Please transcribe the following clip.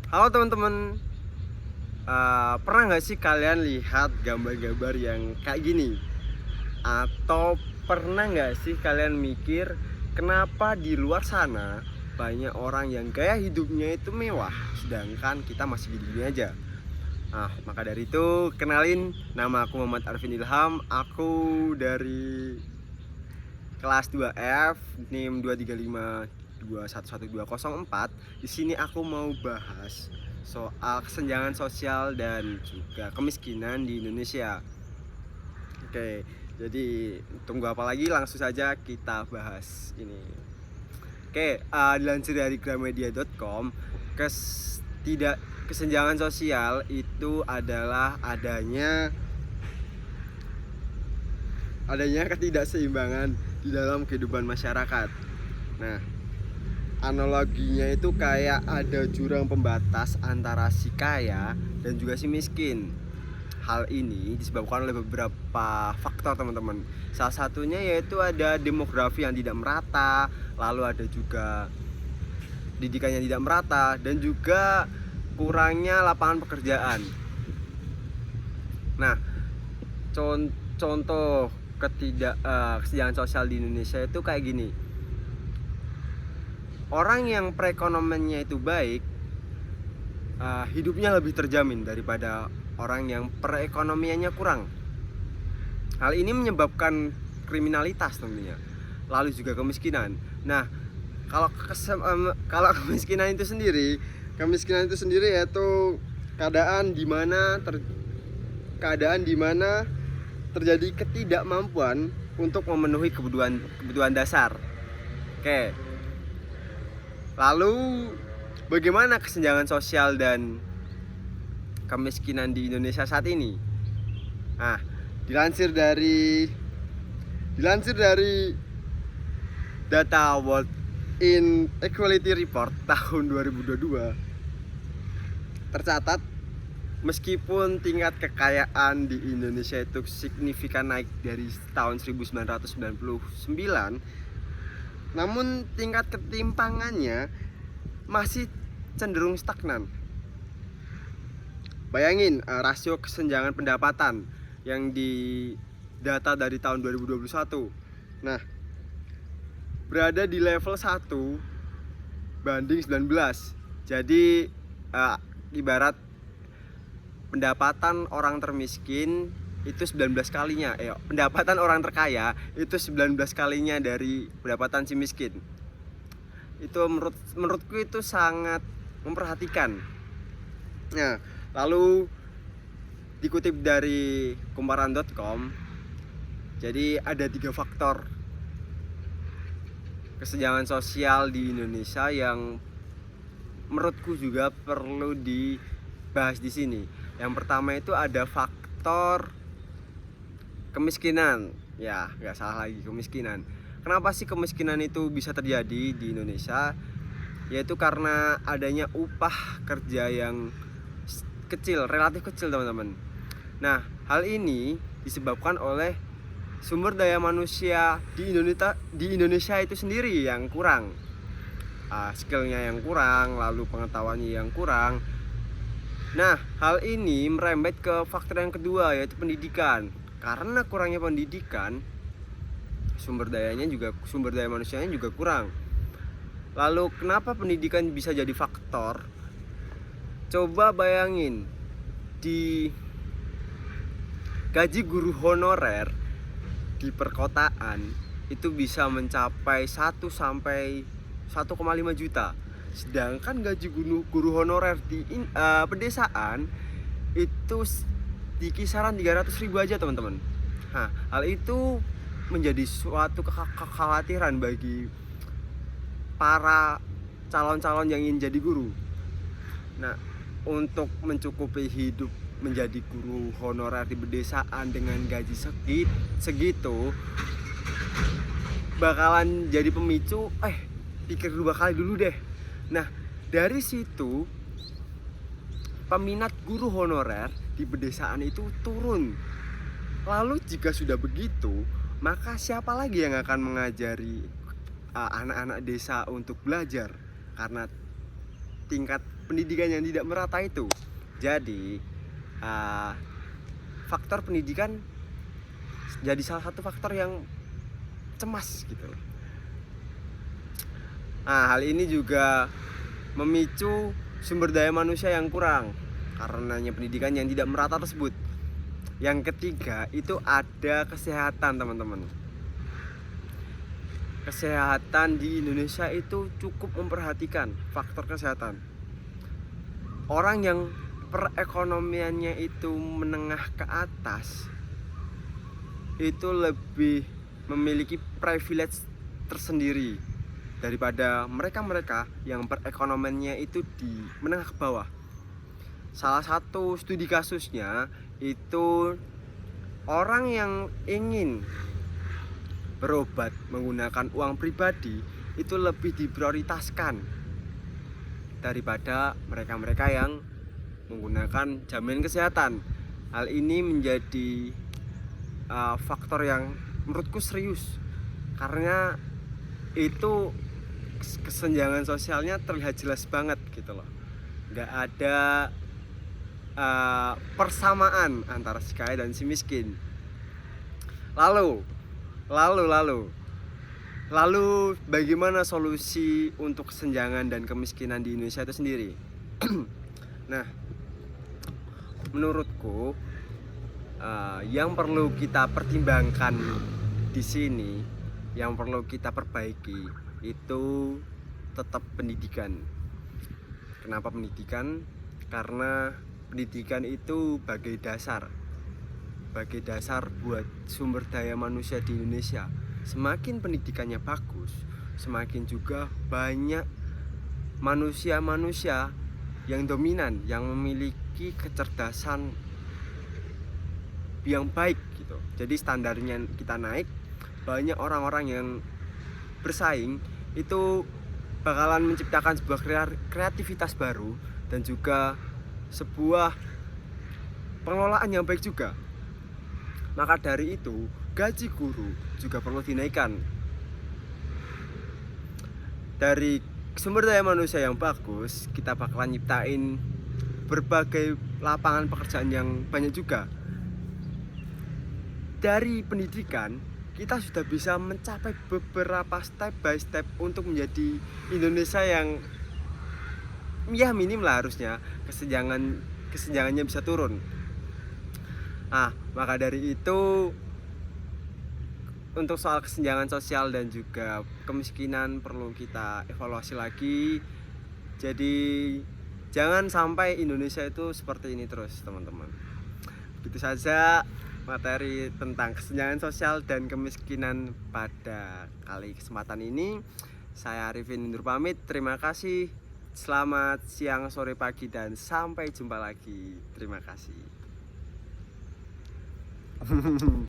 Halo teman-teman, pernah nggak sih kalian lihat gambar-gambar yang kayak gini? Atau pernah nggak sih kalian mikir kenapa di luar sana banyak orang yang gaya hidupnya itu mewah, sedangkan kita masih gini-gini aja? Maka dari itu kenalin, nama aku Muhammad Arvin Ilham. Aku dari kelas 2F, NIM 235211204. Di sini aku mau bahas soal kesenjangan sosial dan juga kemiskinan di Indonesia. Oke, jadi tunggu apa lagi? Langsung saja kita bahas ini. Oke, dilansir dari gramedia.com, tidak kesenjangan sosial itu adalah adanya ketidakseimbangan di dalam kehidupan masyarakat. Nah, analoginya itu kayak ada jurang pembatas antara si kaya dan juga si miskin. Hal ini disebabkan oleh beberapa faktor, teman-teman. Salah satunya yaitu ada demografi yang tidak merata, lalu ada juga pendidikan yang tidak merata, dan juga kurangnya lapangan pekerjaan. Nah, contoh kesenjangan sosial di Indonesia itu kayak gini. Orang yang perekonomiannya itu baik, hidupnya lebih terjamin daripada orang yang perekonomiannya kurang. Hal ini menyebabkan kriminalitas tentunya, lalu juga kemiskinan. Nah, kalau kemiskinan itu sendiri yaitu keadaan di mana terjadi ketidakmampuan untuk memenuhi kebutuhan dasar. Oke. Lalu bagaimana kesenjangan sosial dan kemiskinan di Indonesia saat ini? Dilansir dari data World Inequality Report tahun 2022, tercatat meskipun tingkat kekayaan di Indonesia itu signifikan naik dari tahun 1999, namun tingkat ketimpangannya masih cenderung stagnan. Bayangin rasio kesenjangan pendapatan yang di data dari tahun 2021. Nah, berada di level 1 banding 19. Jadi ibarat pendapatan orang termiskin itu 19 kalinya, pendapatan orang terkaya itu 19 kalinya dari pendapatan si miskin. Itu menurutku itu sangat memperhatikan. Nah, lalu dikutip dari kumparan.com, jadi ada 3 faktor kesenjangan sosial di Indonesia yang menurutku juga perlu dibahas di sini. Yang pertama itu ada faktor kemiskinan. Ya, nggak salah lagi, kemiskinan. Kenapa sih kemiskinan itu bisa terjadi di Indonesia? Yaitu karena adanya upah kerja yang relatif kecil, teman-teman. Nah, hal ini disebabkan oleh sumber daya manusia di Indonesia itu sendiri yang kurang. Skillnya yang kurang, lalu pengetahuannya yang kurang. Nah, hal ini merembet ke faktor yang kedua, yaitu pendidikan. Karena kurangnya pendidikan, sumber daya manusianya juga kurang. Lalu kenapa pendidikan bisa jadi faktor? Coba bayangin, di gaji guru honorer di perkotaan itu bisa mencapai 1 sampai 1,5 juta. Sedangkan gaji guru honorer di pedesaan itu di kisaran 300.000 aja, teman-teman. Hal itu menjadi suatu kekhawatiran bagi para calon-calon yang ingin jadi guru. Nah, untuk mencukupi hidup menjadi guru honorer di pedesaan dengan gaji segitu bakalan jadi pemicu pikir 2 kali dulu deh. Nah, dari situ peminat guru honorer di pedesaan itu turun. Lalu jika sudah begitu, maka siapa lagi yang akan mengajari anak-anak desa untuk belajar? Karena tingkat pendidikan yang tidak merata itu. Jadi faktor pendidikan jadi salah satu faktor yang cemas gitu. Nah, hal ini juga memicu sumber daya manusia yang kurang karenanya pendidikan yang tidak merata tersebut. Yang ketiga itu ada kesehatan, teman-teman. Kesehatan di Indonesia itu cukup memperhatikan faktor kesehatan. Orang yang perekonomiannya itu menengah ke atas itu lebih memiliki privilege tersendiri daripada mereka-mereka yang perekonomiannya itu di menengah ke bawah. Salah satu studi kasusnya itu orang yang ingin berobat menggunakan uang pribadi itu lebih diprioritaskan daripada mereka-mereka yang menggunakan jaminan kesehatan. Hal ini menjadi faktor yang menurutku serius karena itu kesenjangan sosialnya terlihat jelas banget gitu loh. Nggak ada persamaan antara si kaya dan si miskin. Lalu bagaimana solusi untuk kesenjangan dan kemiskinan di Indonesia itu sendiri? Nah, menurutku yang perlu kita pertimbangkan di sini, yang perlu kita perbaiki itu tetap pendidikan. Kenapa pendidikan? Karena pendidikan itu sebagai dasar buat sumber daya manusia di Indonesia. Semakin pendidikannya bagus, semakin juga banyak manusia-manusia yang dominan, yang memiliki kecerdasan yang baik gitu. Jadi standarnya kita naik, banyak orang-orang yang bersaing itu bakalan menciptakan sebuah kreativitas baru dan juga sebuah pengelolaan yang baik juga. Maka dari itu gaji guru juga perlu dinaikkan. Dari sumber daya manusia yang bagus, kita bakalan nyiptain berbagai lapangan pekerjaan yang banyak juga. Dari pendidikan kita sudah bisa mencapai beberapa step by step untuk menjadi Indonesia yang ya minim lah harusnya kesenjangannya bisa turun. Maka dari itu untuk soal kesenjangan sosial dan juga kemiskinan perlu kita evaluasi lagi. Jadi jangan sampai Indonesia itu seperti ini terus, teman-teman. Begitu saja materi tentang kesenjangan sosial dan kemiskinan pada kali kesempatan ini. Saya Arifin undur pamit. Terima kasih. Selamat siang, sore, pagi, dan sampai jumpa lagi. Terima kasih.